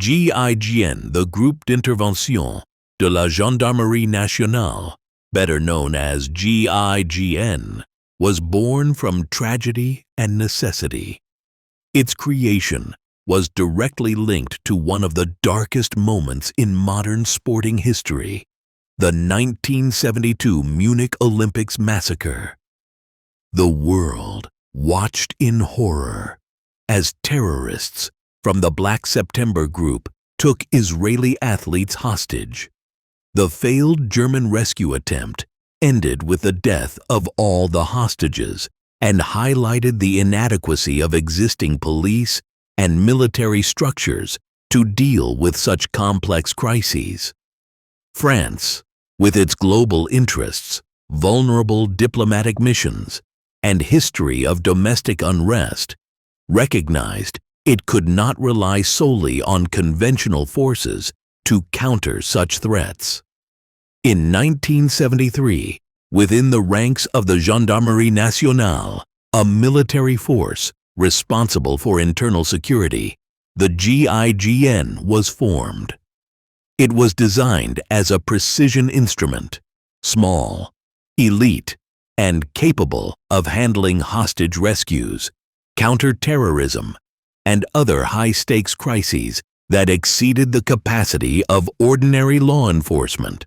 GIGN, the Groupe d'Intervention de la Gendarmerie Nationale, better known as GIGN, was born from tragedy and necessity. Its creation was directly linked to one of the darkest moments in modern sporting history, the 1972 Munich Olympics massacre. The world watched in horror as terrorists from the Black September group took Israeli athletes hostage. The failed German rescue attempt ended with the death of all the hostages and highlighted the inadequacy of existing police and military structures to deal with such complex crises. France, with its global interests, vulnerable diplomatic missions, and history of domestic unrest, recognized it could not rely solely on conventional forces to counter such threats. In 1973, within the ranks of the Gendarmerie Nationale, a military force responsible for internal security, the GIGN was formed. It was designed as a precision instrument, small, elite, and capable of handling hostage rescues, counter-terrorism, and other high-stakes crises that exceeded the capacity of ordinary law enforcement.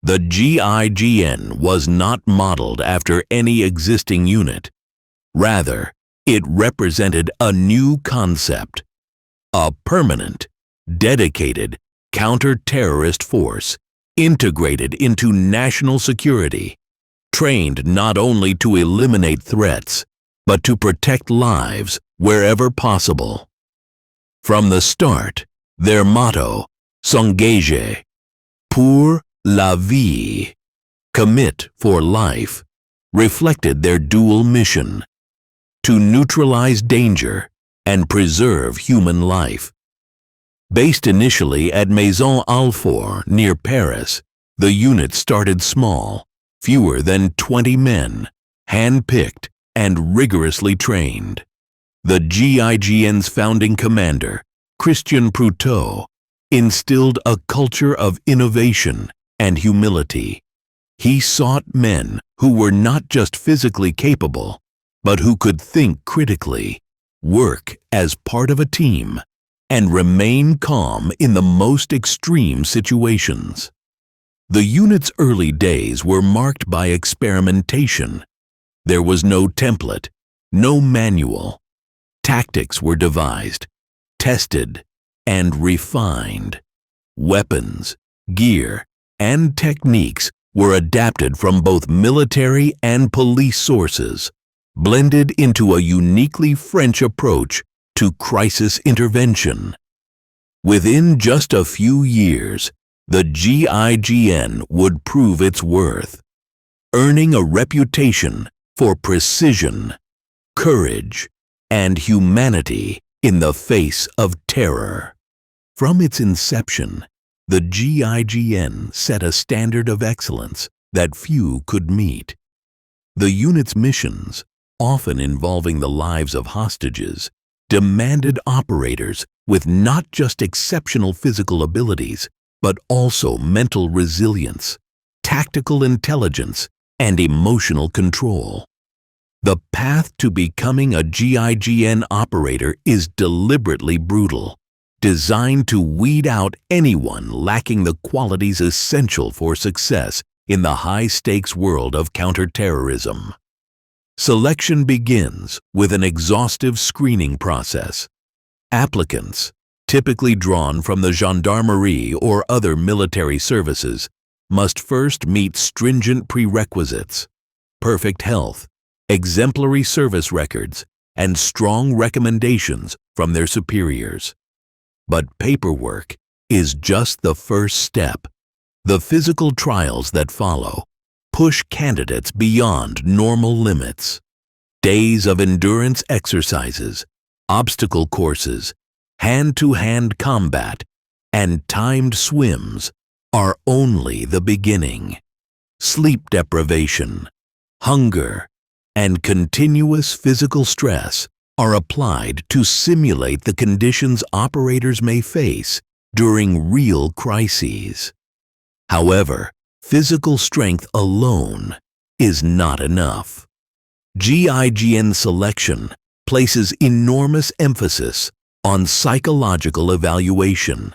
The GIGN was not modeled after any existing unit. Rather, it represented a new concept, a permanent, dedicated counter-terrorist force integrated into national security, trained not only to eliminate threats, but to protect lives wherever possible. From the start, their motto, s'engager pour la vie, commit for life, reflected their dual mission, to neutralize danger and preserve human life. Based initially at Maison Alfort near Paris, the unit started small, fewer than 20 men, hand-picked and rigorously trained. The GIGN's founding commander, Christian Proutot, instilled a culture of innovation and humility. He sought men who were not just physically capable, but who could think critically, work as part of a team, and remain calm in the most extreme situations. The unit's early days were marked by experimentation. There was no template, no manual. Tactics were devised, tested, and refined. Weapons, gear, and techniques were adapted from both military and police sources, blended into a uniquely French approach to crisis intervention. Within just a few years, the GIGN would prove its worth, earning a reputation for precision, courage, and humanity in the face of terror. From its inception, the GIGN set a standard of excellence that few could meet. The unit's missions, often involving the lives of hostages, demanded operators with not just exceptional physical abilities, but also mental resilience, tactical intelligence, and emotional control. The path to becoming a GIGN operator is deliberately brutal, designed to weed out anyone lacking the qualities essential for success in the high-stakes world of counterterrorism. Selection begins with an exhaustive screening process. Applicants, typically drawn from the gendarmerie or other military services, must first meet stringent prerequisites: perfect health, exemplary service records, and strong recommendations from their superiors. But paperwork is just the first step. The physical trials that follow push candidates beyond normal limits. Days of endurance exercises, obstacle courses, hand-to-hand combat, and timed swims are only the beginning. Sleep deprivation, hunger, and continuous physical stress are applied to simulate the conditions operators may face during real crises. However, physical strength alone is not enough. GIGN selection places enormous emphasis on psychological evaluation.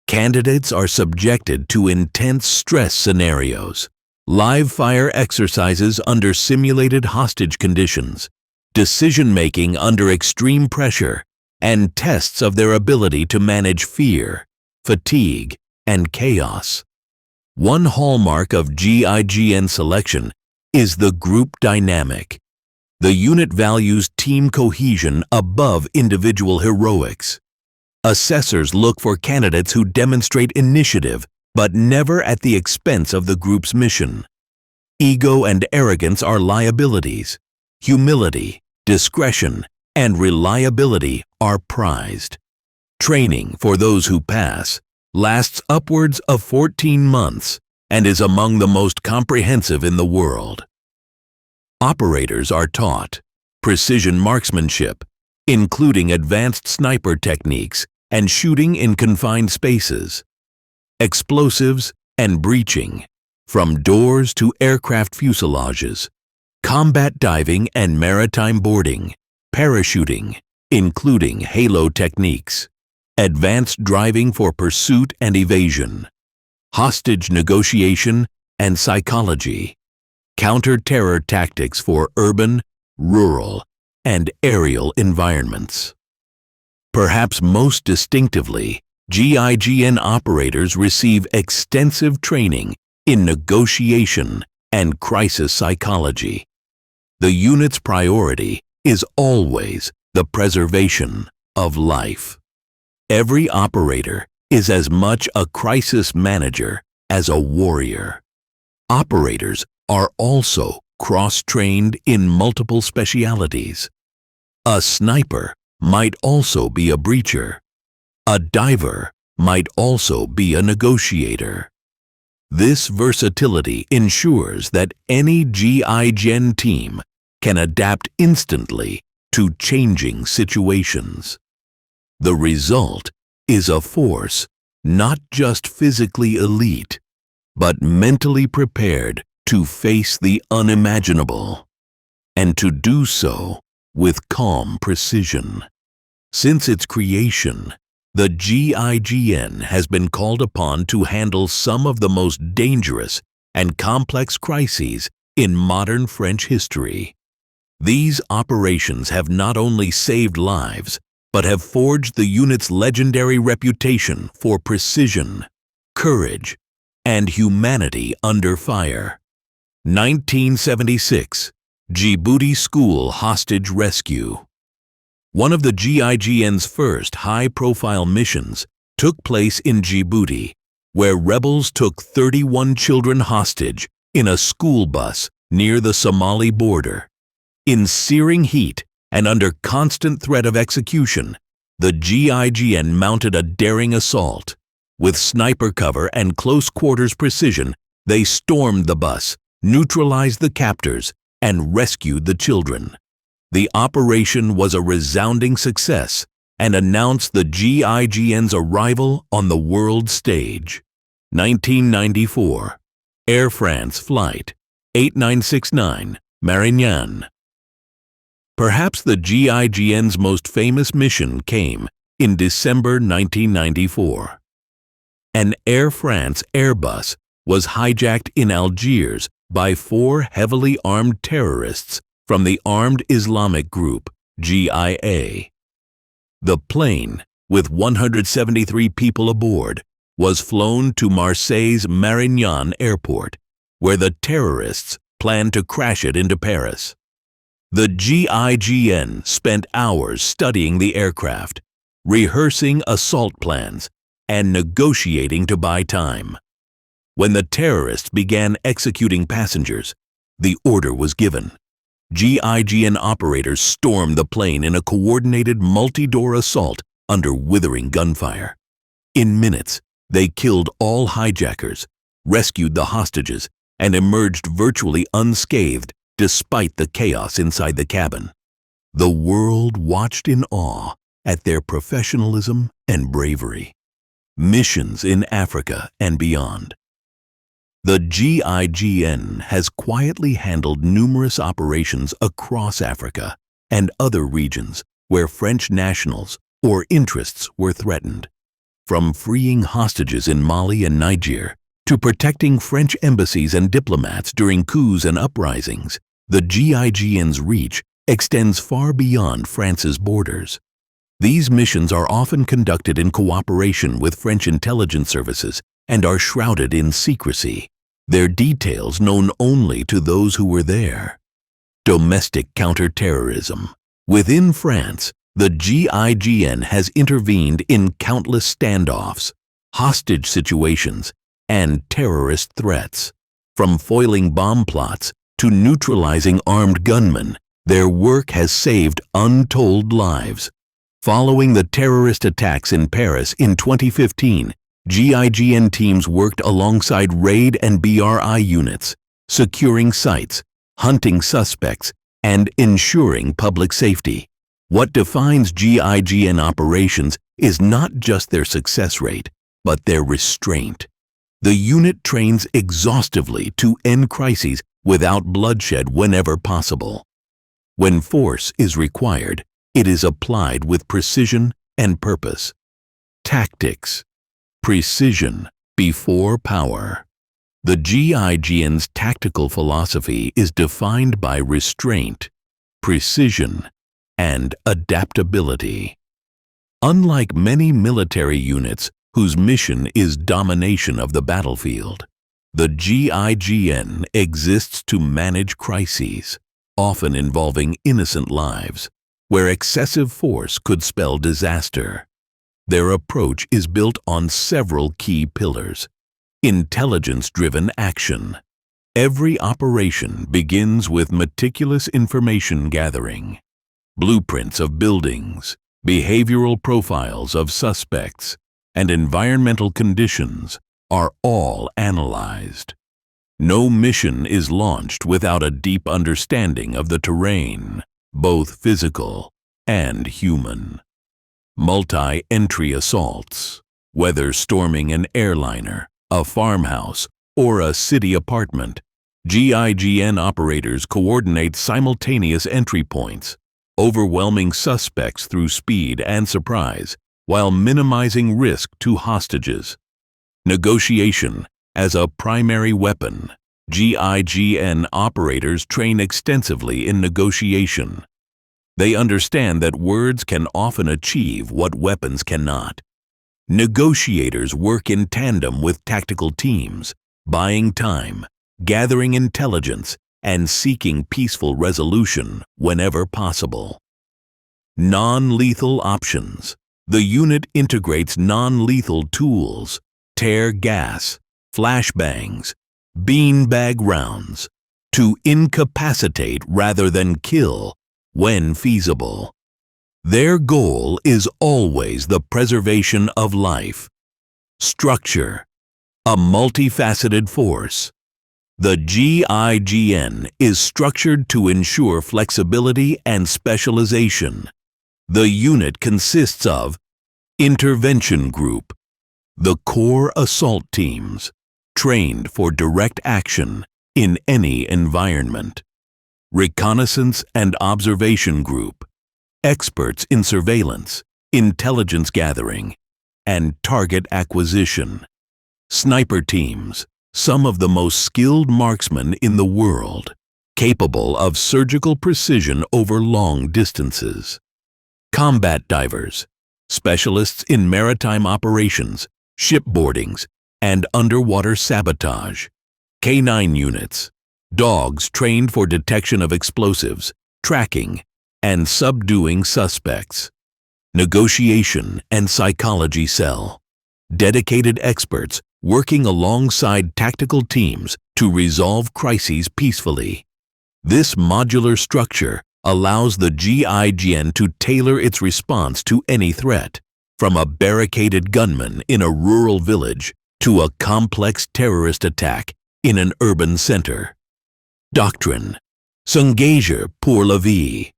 Candidates are subjected to intense stress scenarios, live fire exercises under simulated hostage conditions, decision-making under extreme pressure, and tests of their ability to manage fear, fatigue, and chaos. One hallmark of GIGN selection is the group dynamic. The unit values team cohesion above individual heroics. Assessors look for candidates who demonstrate initiative, but never at the expense of the group's mission. Ego and arrogance are liabilities. Humility, discretion, and reliability are prized. Training for those who pass lasts upwards of 14 months and is among the most comprehensive in the world. Operators are taught precision marksmanship, including advanced sniper techniques and shooting in confined spaces, explosives and breaching, from doors to aircraft fuselages, combat diving and maritime boarding, parachuting, including halo techniques, advanced driving for pursuit and evasion, hostage negotiation and psychology, counter-terror tactics for urban, rural, and aerial environments. Perhaps most distinctively, GIGN operators receive extensive training in negotiation and crisis psychology. The unit's priority is always the preservation of life. Every operator is as much a crisis manager as a warrior. Operators are also cross-trained in multiple specialities. A sniper might also be a breacher. A diver might also be a negotiator. This versatility ensures that any GIGN team can adapt instantly to changing situations. The result is a force not just physically elite, but mentally prepared to face the unimaginable, and to do so with calm precision. Since its creation, the GIGN has been called upon to handle some of the most dangerous and complex crises in modern French history. These operations have not only saved lives, but have forged the unit's legendary reputation for precision, courage, and humanity under fire. 1976, Djibouti School Hostage Rescue. One of the GIGN's first high-profile missions took place in Djibouti, where rebels took 31 children hostage in a school bus near the Somali border. In searing heat and under constant threat of execution, the GIGN mounted a daring assault. With sniper cover and close-quarters precision, they stormed the bus, neutralized the captors, and rescued the children. The operation was a resounding success and announced the GIGN's arrival on the world stage. 1994, Air France Flight 8969, Marignane. Perhaps the GIGN's most famous mission came in December 1994. An Air France Airbus was hijacked in Algiers by 4 heavily armed terrorists from the Armed Islamic Group, GIA. The plane, with 173 people aboard, was flown to Marseille's Marignane airport, where the terrorists planned to crash it into Paris. The GIGN spent hours studying the aircraft, rehearsing assault plans, and negotiating to buy time. When the terrorists began executing passengers, the order was given. GIGN operators stormed the plane in a coordinated multi-door assault under withering gunfire. In minutes, they killed all hijackers, rescued the hostages, and emerged virtually unscathed despite the chaos inside the cabin. The world watched in awe at their professionalism and bravery. Missions in Africa and beyond. The GIGN has quietly handled numerous operations across Africa and other regions where French nationals or interests were threatened. From freeing hostages in Mali and Niger to protecting French embassies and diplomats during coups and uprisings, the GIGN's reach extends far beyond France's borders. These missions are often conducted in cooperation with French intelligence services and are shrouded in secrecy, their details known only to those who were there. Domestic counterterrorism. Within France, the GIGN has intervened in countless standoffs, hostage situations, and terrorist threats. From foiling bomb plots to neutralizing armed gunmen, their work has saved untold lives. Following the terrorist attacks in Paris in 2015, GIGN teams worked alongside RAID and BRI units, securing sites, hunting suspects, and ensuring public safety. What defines GIGN operations is not just their success rate, but their restraint. The unit trains exhaustively to end crises without bloodshed whenever possible. When force is required, it is applied with precision and purpose. Tactics. Precision before power. The GIGN's tactical philosophy is defined by restraint, precision, and adaptability. Unlike many military units whose mission is domination of the battlefield, the GIGN exists to manage crises, often involving innocent lives, where excessive force could spell disaster. Their approach is built on several key pillars. Intelligence-driven action. Every operation begins with meticulous information gathering. Blueprints of buildings, behavioral profiles of suspects, and environmental conditions are all analyzed. No mission is launched without a deep understanding of the terrain, both physical and human. Multi-entry assaults. Whether storming an airliner, a farmhouse, or a city apartment, GIGN operators coordinate simultaneous entry points, overwhelming suspects through speed and surprise, while minimizing risk to hostages. Negotiation. As a primary weapon, GIGN operators train extensively in negotiation. They understand that words can often achieve what weapons cannot. Negotiators work in tandem with tactical teams, buying time, gathering intelligence, and seeking peaceful resolution whenever possible. Non-lethal options. The unit integrates non-lethal tools, tear gas, flashbangs, beanbag rounds, to incapacitate rather than kill when feasible. Their goal is always the preservation of life. Structure. A multifaceted force. The GIGN is structured to ensure flexibility and specialization. The unit consists of Intervention Group, the core assault teams, trained for direct action in any environment. Reconnaissance and Observation Group, experts in surveillance, intelligence gathering, and target acquisition. Sniper teams, some of the most skilled marksmen in the world, capable of surgical precision over long distances. Combat divers, specialists in maritime operations, shipboardings, and underwater sabotage. K9 units, dogs trained for detection of explosives, tracking, and subduing suspects. Negotiation and Psychology Cell, dedicated experts working alongside tactical teams to resolve crises peacefully. This modular structure allows the GIGN to tailor its response to any threat, from a barricaded gunman in a rural village to a complex terrorist attack in an urban center. Doctrine. S'engager pour la vie.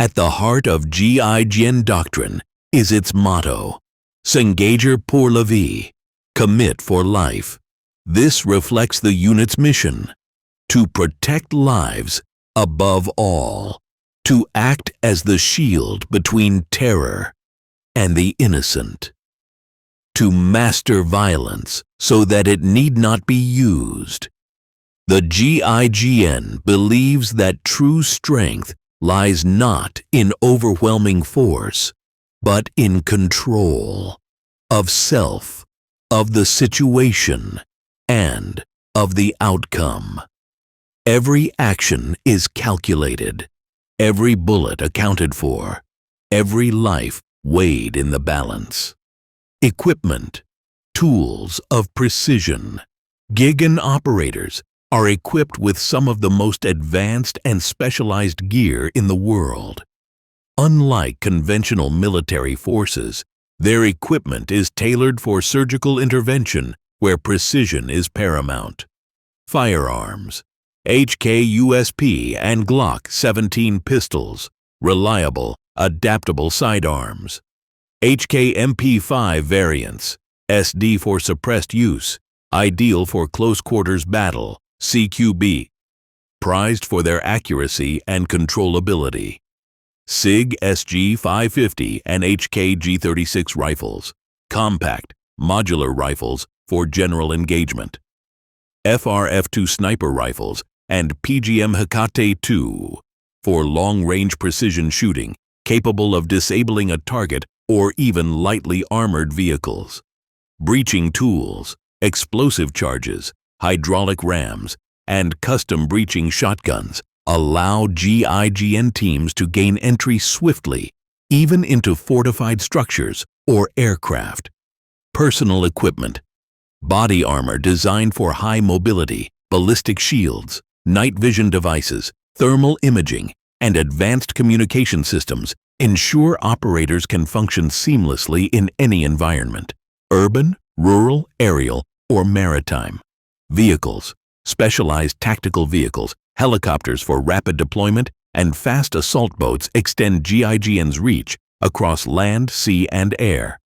At the heart of GIGN doctrine is its motto, S'engager pour la vie, commit for life. This reflects the unit's mission, to protect lives above all, to act as the shield between terror and the innocent, to master violence so that it need not be used. The GIGN believes that true strength lies not in overwhelming force, but in control of self, of the situation, and of the outcome. Every action is calculated, every bullet accounted for, every life weighed in the balance. Equipment, tools of precision. GIGN operators are equipped with some of the most advanced and specialized gear in the world. Unlike conventional military forces, their equipment is tailored for surgical intervention where precision is paramount. Firearms, HK-USP and Glock 17 pistols, reliable, adaptable sidearms. HK-MP5 variants, SD for suppressed use, ideal for close-quarters battle, CQB, prized for their accuracy and controllability. SIG SG-550 and HK G36 rifles, compact, modular rifles for general engagement. FRF-2 sniper rifles and PGM Hekate-2 for long-range precision shooting, capable of disabling a target or even lightly armored vehicles. Breaching tools, explosive charges, hydraulic rams, and custom breaching shotguns allow GIGN teams to gain entry swiftly, even into fortified structures or aircraft. Personal equipment, body armor designed for high mobility, ballistic shields, night vision devices, thermal imaging, and advanced communication systems ensure operators can function seamlessly in any environment, urban, rural, aerial, or maritime. Vehicles, specialized tactical vehicles, helicopters for rapid deployment, and fast assault boats extend GIGN's reach across land, sea, and air.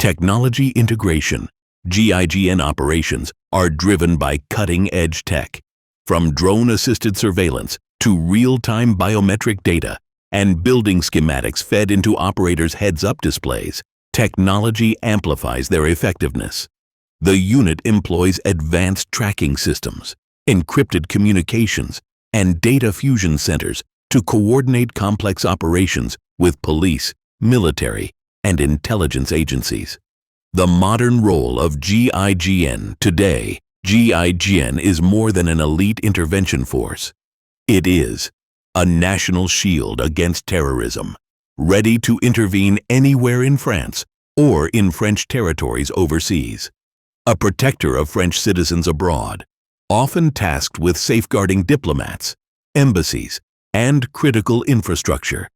Technology integration. GIGN operations are driven by cutting-edge tech, from drone-assisted surveillance to real-time biometric data and building schematics fed into operators' heads-up displays. Technology amplifies their effectiveness. The unit employs advanced tracking systems, encrypted communications, and data fusion centers to coordinate complex operations with police, military, and intelligence agencies. The modern role of GIGN today. GIGN is more than an elite intervention force. It is a national shield against terrorism, ready to intervene anywhere in France or in French territories overseas. A protector of French citizens abroad, often tasked with safeguarding diplomats, embassies, and critical infrastructure.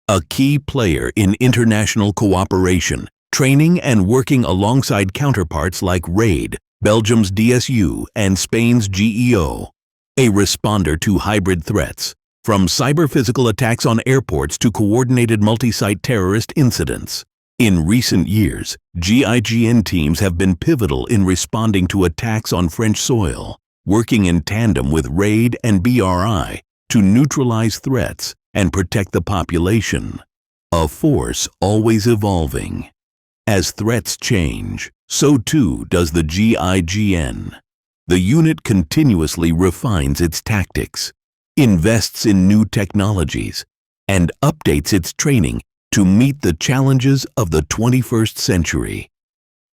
A key player in international cooperation, training and working alongside counterparts like RAID, Belgium's DSU, and Spain's GEO. A responder to hybrid threats, from cyber-physical attacks on airports to coordinated multi-site terrorist incidents. In recent years, GIGN teams have been pivotal in responding to attacks on French soil, working in tandem with RAID and BRI to neutralize threats and protect the population. A force always evolving. As threats change, so too does the GIGN. The unit continuously refines its tactics, invests in new technologies, and updates its training to meet the challenges of the 21st century.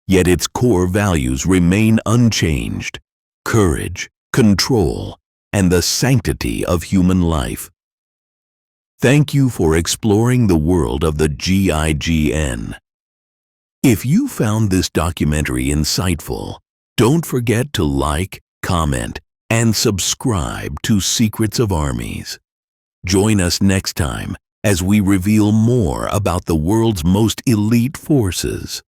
Yet its core values remain unchanged: courage, control, and the sanctity of human life. Thank you for exploring the world of the GIGN. If you found this documentary insightful, don't forget to like, comment, and subscribe to Secrets of Armies. Join us next time as we reveal more about the world's most elite forces.